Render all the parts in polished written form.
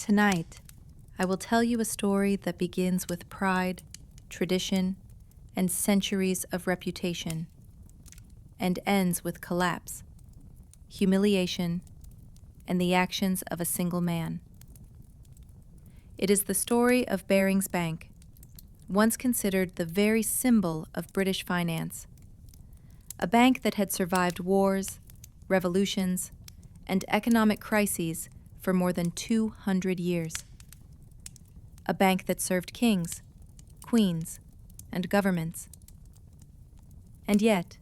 Tonight, I will tell you a story that begins with pride, tradition, and centuries of reputation, and ends with collapse, humiliation, and the actions of a single man. It is the story of Barings Bank, once considered the very symbol of British finance. A bank that had survived wars, revolutions, and economic crises for more than 200 years. A bank that served kings, queens, and governments. And yet,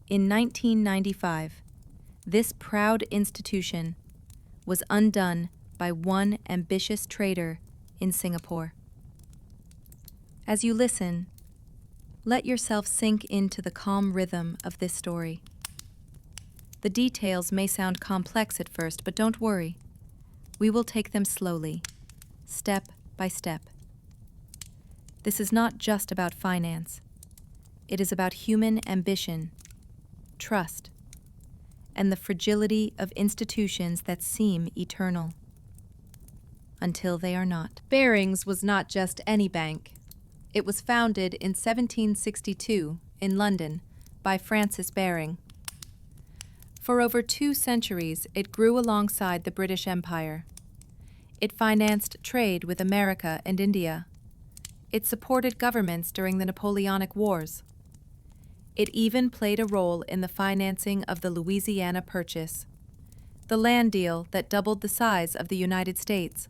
in 1995, this proud institution was undone by one ambitious trader in Singapore. As you listen, let yourself sink into the calm rhythm of this story. The details may sound complex at first, but don't worry. We will take them slowly, step by step. This is not just about finance. It is about human ambition, trust, and the fragility of institutions that seem eternal, until they are not. Barings was not just any bank. It was founded in 1762 in London by Francis Baring. For over 2 centuries, it grew alongside the British Empire. It financed trade with America and India. It supported governments during the Napoleonic Wars. It even played a role in the financing of the Louisiana Purchase, the land deal that doubled the size of the United States.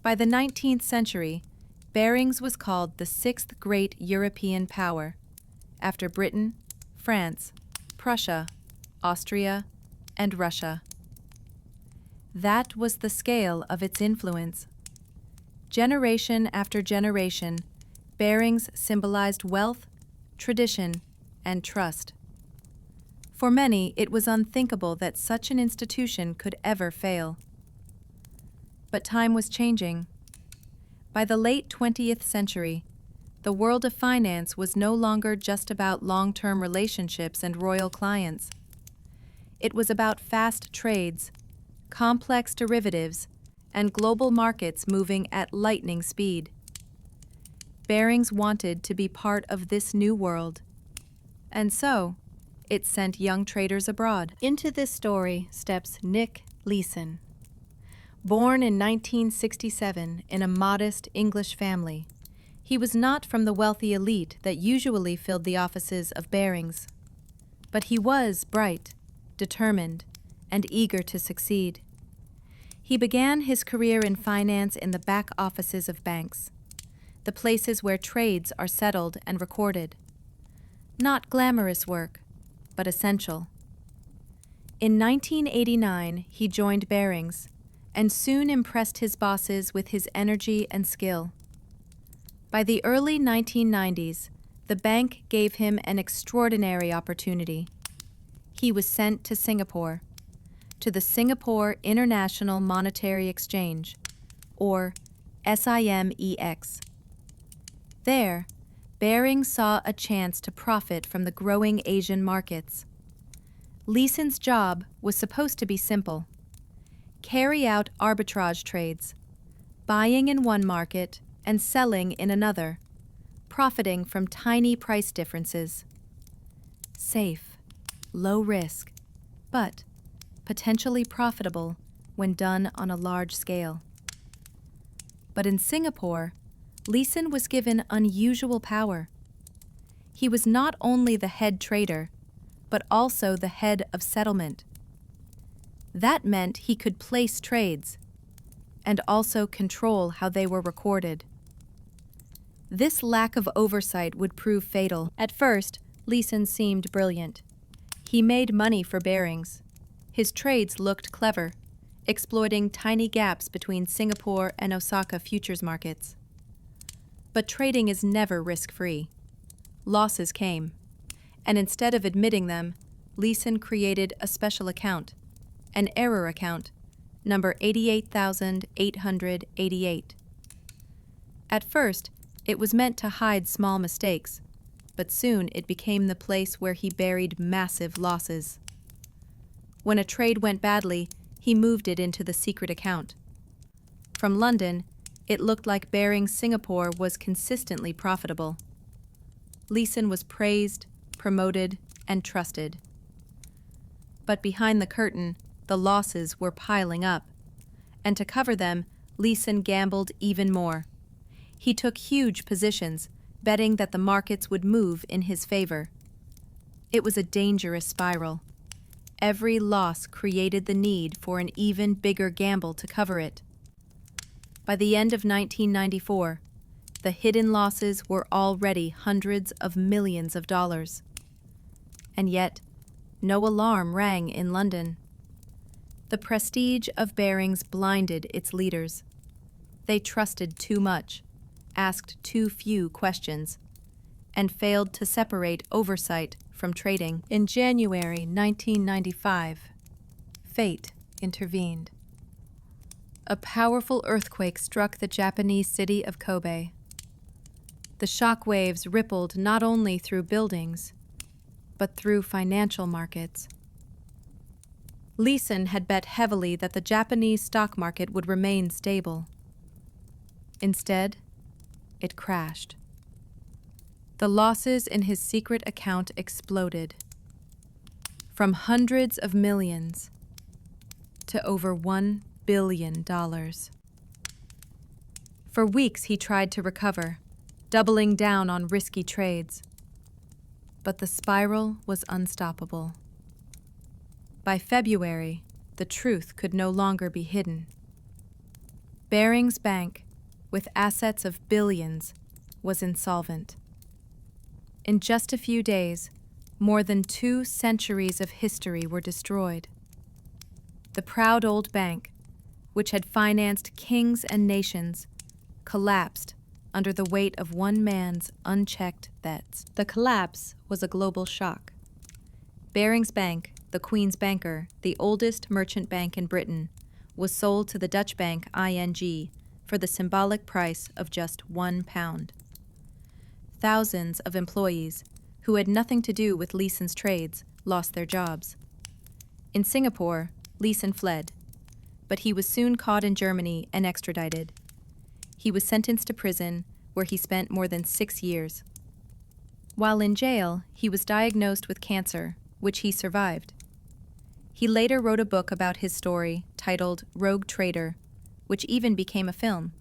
By the 19th century, Barings was called the 6th great European power, after Britain, France, Prussia, Austria, and Russia. That was the scale of its influence. Generation after generation, Barings symbolized wealth, tradition, and trust. For many, it was unthinkable that such an institution could ever fail. But time was changing. By the late 20th century, the world of finance was no longer just about long-term relationships and royal clients. It was about fast trades, complex derivatives, and global markets moving at lightning speed. Barings wanted to be part of this new world, and so it sent young traders abroad. Into this story steps Nick Leeson. Born in 1967 in a modest English family, he was not from the wealthy elite that usually filled the offices of Barings. But he was bright, determined, and eager to succeed. He began his career in finance in the back offices of banks, the places where trades are settled and recorded. Not glamorous work, but essential. In 1989, he joined Barings and soon impressed his bosses with his energy and skill. By the early 1990s, the bank gave him an extraordinary opportunity. He was sent to Singapore, to the Singapore International Monetary Exchange, or SIMEX. There, Barings saw a chance to profit from the growing Asian markets. Leeson's job was supposed to be simple: carry out arbitrage trades, buying in one market and selling in another, profiting from tiny price differences. Safe, low risk, but potentially profitable when done on a large scale. But in Singapore, Leeson was given unusual power. He was not only the head trader, but also the head of settlement. That meant he could place trades and also control how they were recorded. This lack of oversight would prove fatal. At first, Leeson seemed brilliant. He made money for Barings. His trades looked clever, exploiting tiny gaps between Singapore and Osaka futures markets. But trading is never risk-free. Losses came, and instead of admitting them, Leeson created a special account, an error account, number 88,888. At first, it was meant to hide small mistakes, but soon it became the place where he buried massive losses. When a trade went badly, he moved it into the secret account, From London, it looked like Barings Singapore was consistently profitable. Leeson was praised, promoted, and trusted. But behind the curtain, the losses were piling up. And to cover them, Leeson gambled even more. He took huge positions, betting that the markets would move in his favor. It was a dangerous spiral. Every loss created the need for an even bigger gamble to cover it. By the end of 1994, the hidden losses were already hundreds of millions of dollars. And yet, no alarm rang in London. The prestige of Barings blinded its leaders. They trusted too much, asked too few questions, and failed to separate oversight from trading. In January 1995, fate intervened. A powerful earthquake struck the Japanese city of Kobe. The shock waves rippled not only through buildings, but through financial markets. Leeson had bet heavily that the Japanese stock market would remain stable. Instead, it crashed. The losses in his secret account exploded, from hundreds of millions to over $1 billion. For weeks he tried to recover, doubling down on risky trades. But the spiral was unstoppable. By February, the truth could no longer be hidden. Barings Bank, with assets of billions, was insolvent. In just a few days, more than 2 centuries of history were destroyed. The proud old bank, which had financed kings and nations, collapsed under the weight of one man's unchecked bets. The collapse was a global shock. Barings Bank, the Queen's banker, the oldest merchant bank in Britain, was sold to the Dutch bank ING for the symbolic price of just £1. Thousands of employees, who had nothing to do with Leeson's trades, lost their jobs. In Singapore, Leeson fled, but he was soon caught in Germany and extradited. He was sentenced to prison, where he spent more than 6 years. While in jail, he was diagnosed with cancer, which he survived. He later wrote a book about his story titled Rogue Trader, which even became a film.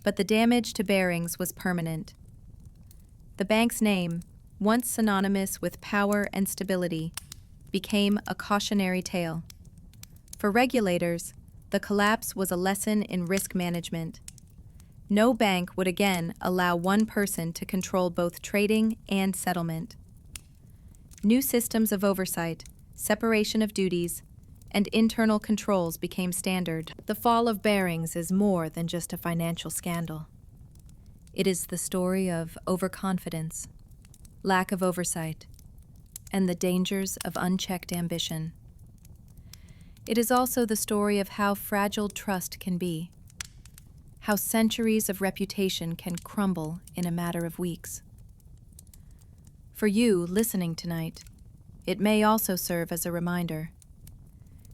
But the damage to Barings was permanent. The bank's name, once synonymous with power and stability, became a cautionary tale. For regulators, the collapse was a lesson in risk management. No bank would again allow one person to control both trading and settlement. New systems of oversight, separation of duties, and internal controls became standard. The fall of Barings is more than just a financial scandal. It is the story of overconfidence, lack of oversight, and the dangers of unchecked ambition. It is also the story of how fragile trust can be, how centuries of reputation can crumble in a matter of weeks. For you listening tonight, it may also serve as a reminder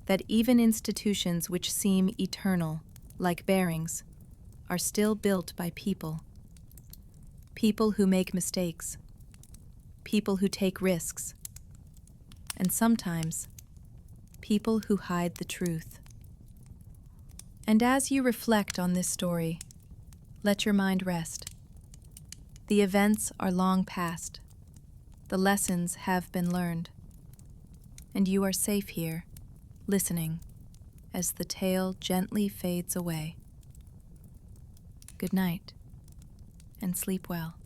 that even institutions which seem eternal, like Barings, are still built by people. People who make mistakes, people who take risks, and sometimes people who hide the truth. And as you reflect on this story, let your mind rest. The events are long past. The lessons have been learned. And you are safe here, listening, as the tale gently fades away. Good night, and sleep well.